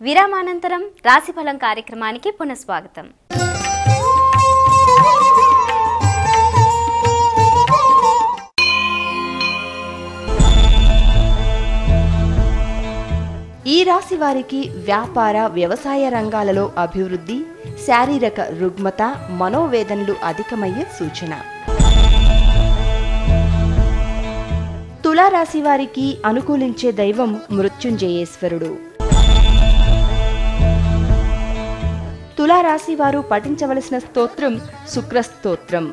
విరామానంతరం రాశిఫలం కార్యక్రమానికి పునఃస్వాగతం. ఈ రాశి వారికి వ్యాపార వ్యవసాయ రంగాలలో అభివృద్ధి, శారీరక రుగ్మత, మనోవేదనలు అధికమయ్యే సూచన. తులారాశి వారికి అనుకూలించే దైవం మృత్యుంజయేశ్వరుడు. తులారాశి వారు పఠించవలసిన స్తోత్రం శుక్రస్తోత్రం.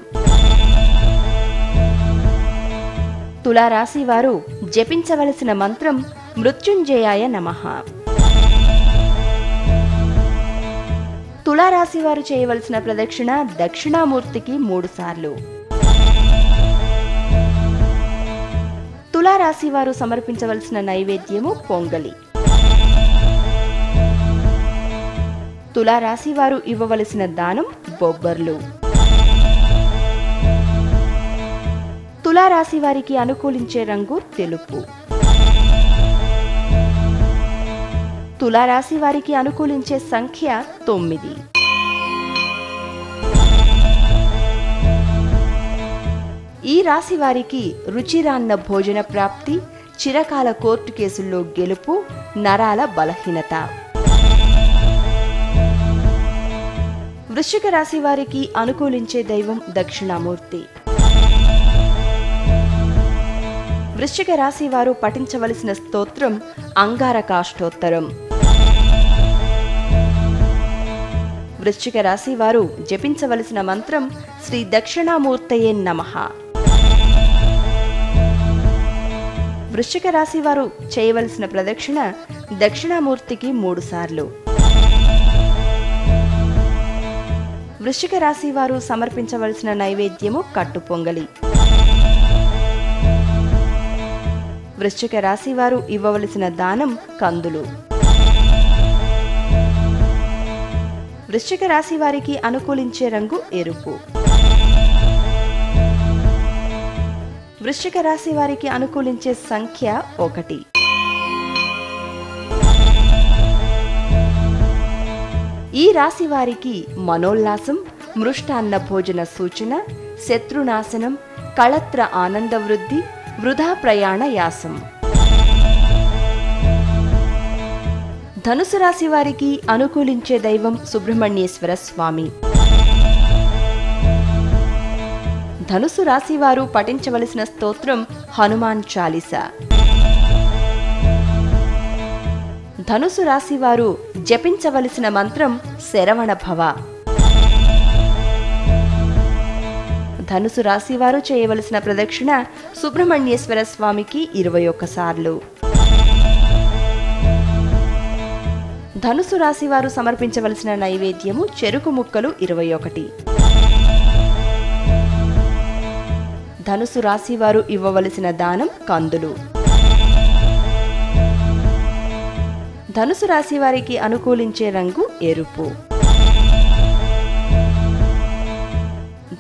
తులారాశి వారు జపించవలసిన మంత్రం మృత్యుంజయాయ నమః. తులారాశి వారు చేయవలసిన ప్రదక్షిణ దక్షిణామూర్తికి 3 సార్లు. తులారాశి వారు సమర్పించవలసిన నైవేద్యము పొంగలి. తులారాశి వారు ఇవ్వవలసిన దానం బొబ్బర్లు. తులారాశి వారికి అనుకూలించే రంగు తెలుపు. తులారాశి వారికి అనుకూలించే సంఖ్య 9. ఈ రాశి వారికి రుచిరాన్న భోజన ప్రాప్తి, చిరకాల కోర్టు కేసుల్లో గెలుపు, నరాల బలహీనత. వృశ్చిక రాశి వారికి అనుకూలించే దైవం దక్షిణామూర్తి. వృశ్చిక రాశి వారు పఠించవలసిన స్తోత్రం అంగారకాష్టోత్తరం. వృశ్చిక రాశి వారు జపించవలసిన మంత్రం శ్రీ దక్షిణామూర్తయే నమః. వృశ్చిక రాశి వారు చేయవలసిన ప్రదక్షిణ దక్షిణామూర్తికి 3 సార్లు. వృశ్చిక రాశి వారు సమర్పించవలసిన నైవేద్యము కట్టు పొంగలి. వృశ్చిక రాశి వారు ఇవ్వవలసిన దానం కందులు. వృశ్చిక రాశి వారికి అనుకూలించే రంగు ఎరుపు. వృశ్చిక రాశి వారికి అనుకూలించే సంఖ్య 1. ఈ రాశి వారికి మనోల్లాసం, మృష్టాన్న భోజన సూచన, శత్రునాశనం, కళత్ర ఆనంద వృద్ధి, వృధా ప్రయాణ యాసం. ధనుసు రాశి వారికి అనుకూలించే దైవం సుబ్రహ్మణ్యేశ్వర స్వామి. ధనుసు రాశి వారు పఠించవలసిన స్తోత్రం హనుమాన్ చాలీసా. ధనుసు రాశి వారు జపించవలసిన మంత్రం శరవణ భవ. ధనుసు రాశి వారు చేయవలసిన ప్రదక్షిణ సుబ్రహ్మణ్యేశ్వర స్వామికి 21 సార్లు. ధనుసు రాశి వారు సమర్పించవలసిన నైవేద్యము చెరుకు ముక్కలు 21. ధనుసు రాశి వారు ఇవ్వవలసిన దానం కందులు. ధనుసు రాశి వారికి అనుకూలించే రంగు ఎరుపు.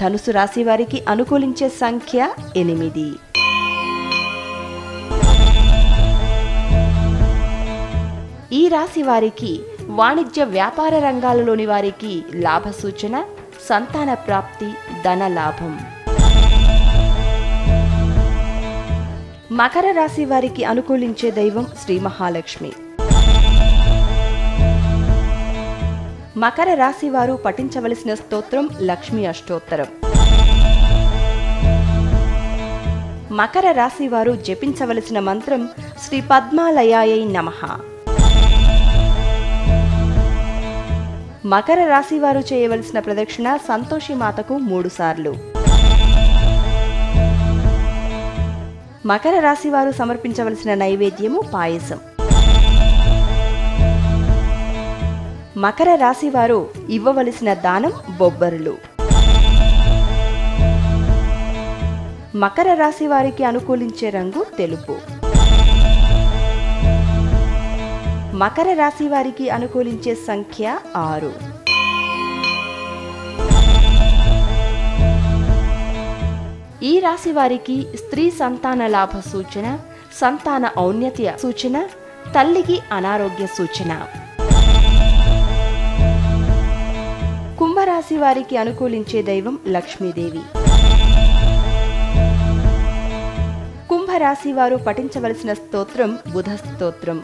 ధనుసు రాశి వారికి అనుకూలించే సంఖ్య 8. ఈ రాశి వారికి వాణిజ్య వ్యాపార రంగాలలోని వారికి లాభ సూచన, సంతాన ప్రాప్తి, ధన లాభం. మకర రాశి వారికి అనుకూలించే దైవం శ్రీ మహాలక్ష్మి. మకర రాశి వారు పఠించవలసిన స్తోత్రం లక్ష్మీ అష్టోత్తరం. మకర రాశి వారు జపించవలసిన మంత్రం శ్రీ పద్మాలయాయై నమః. మకర రాశి వారు చేయవలసిన ప్రదక్షిణ సంతోషి మాతకు 3 సార్లు. మకర రాశి వారు సమర్పించవలసిన నైవేద్యము పాయసం. మకర రాశి వారు ఇవ్వవలసిన దానం బొబ్బర్లు. మకర రాశి వారికి అనుకూలించే రంగు తెలుపు. మకర రాశి వారికి అనుకూలించే సంఖ్య 6. ఈ రాశి వారికి స్త్రీ సంతాన లాభ సూచన, సంతాన ఔన్నత్య సూచన, తల్లికి అనారోగ్య సూచన. కుంభరాశి వారికి అనుకూలించే దైవం లక్ష్మీదేవి. కుంభరాశి వారు పఠించవలసిన స్తోత్రం బుధ స్తోత్రం.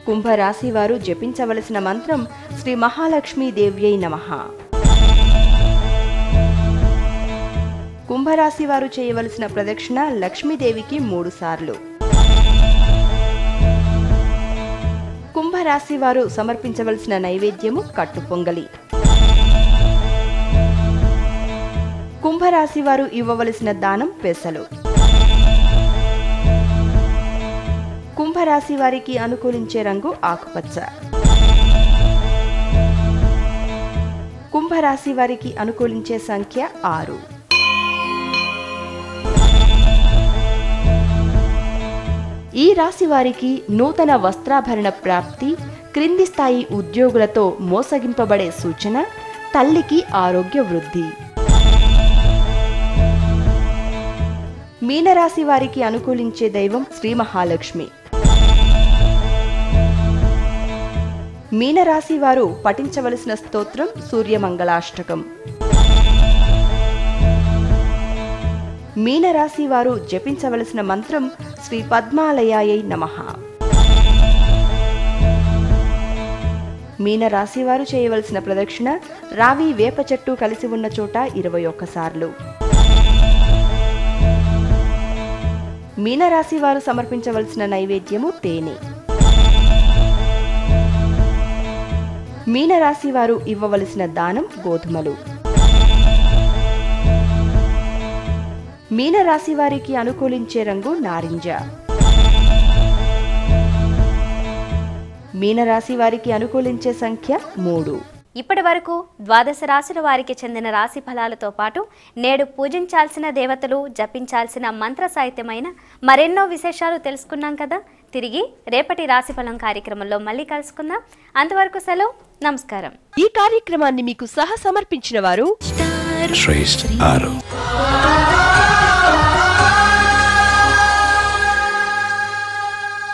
కుంభరాశి వారు జపించవలసిన మంత్రం శ్రీ మహాలక్ష్మీదేవ్యై నమః. కుంభరాశి వారు చేయవలసిన ప్రదక్షిణ లక్ష్మీదేవికి 3 సార్లు. కుంభరాశి వారు సమర్పించవలసిన నైవేద్యము కట్టు పొంగలి. కుంభరాశి వారు ఇవ్వవలసిన దానం పెసలు. కుంభరాశి వారికి అనుకూలించే రంగు ఆకుపచ్చ. కుంభరాశి వారికి అనుకూలించే సంఖ్య 6. ఈ రాశి వారికి నూతన వస్త్రాభరణ ప్రాప్తి, క్రింది స్థాయి ఉద్యోగులతో మోసగింపబడే సూచన, తల్లికి ఆరోగ్య వృద్ధి. మీనరాశి వారికి అనుకూలించే దైవం శ్రీ మహాలక్ష్మి. మీనరాశి వారు పఠించవలసిన స్తోత్రం సూర్యమంగళాష్టకం. మీనరాశి వారు జపించవలసిన మంత్రం శ్రీ పద్మాలయాయై నమః. మీనరాశి వారు చేయవలసిన ప్రదక్షిణ రావి వేప చెట్టు కలిసి ఉన్న చోట 21 సార్లు. మీనరాశి వారు సమర్పించవలసిన నైవేద్యము తేనె. మీనరాశి వారు ఇవ్వవలసిన దానం గోధుమలు. మీనరాశి వారికి అనుకూలించే రంగు నారింజ. మీనరాశి వారికి అనుకూలించే సంఖ్య 3. ఇప్పటి వరకు ద్వాదశ రాశుల వారికి చెందిన రాశి ఫలాలతో పాటు నేడు పూజించాల్సిన దేవతలు, జపించాల్సిన మంత్ర సాహిత్యమైన మరెన్నో విశేషాలు తెలుసుకున్నాం కదా. తిరిగి రేపటి రాశి ఫలం కార్యక్రమంలో మళ్ళీ కలుసుకుందాం. అంతవరకు సెలవు, నమస్కారం. ఈ కార్యక్రమాన్ని మీకు సహ సమర్పించిన వారు శ్రేష్ఠ ఆరో.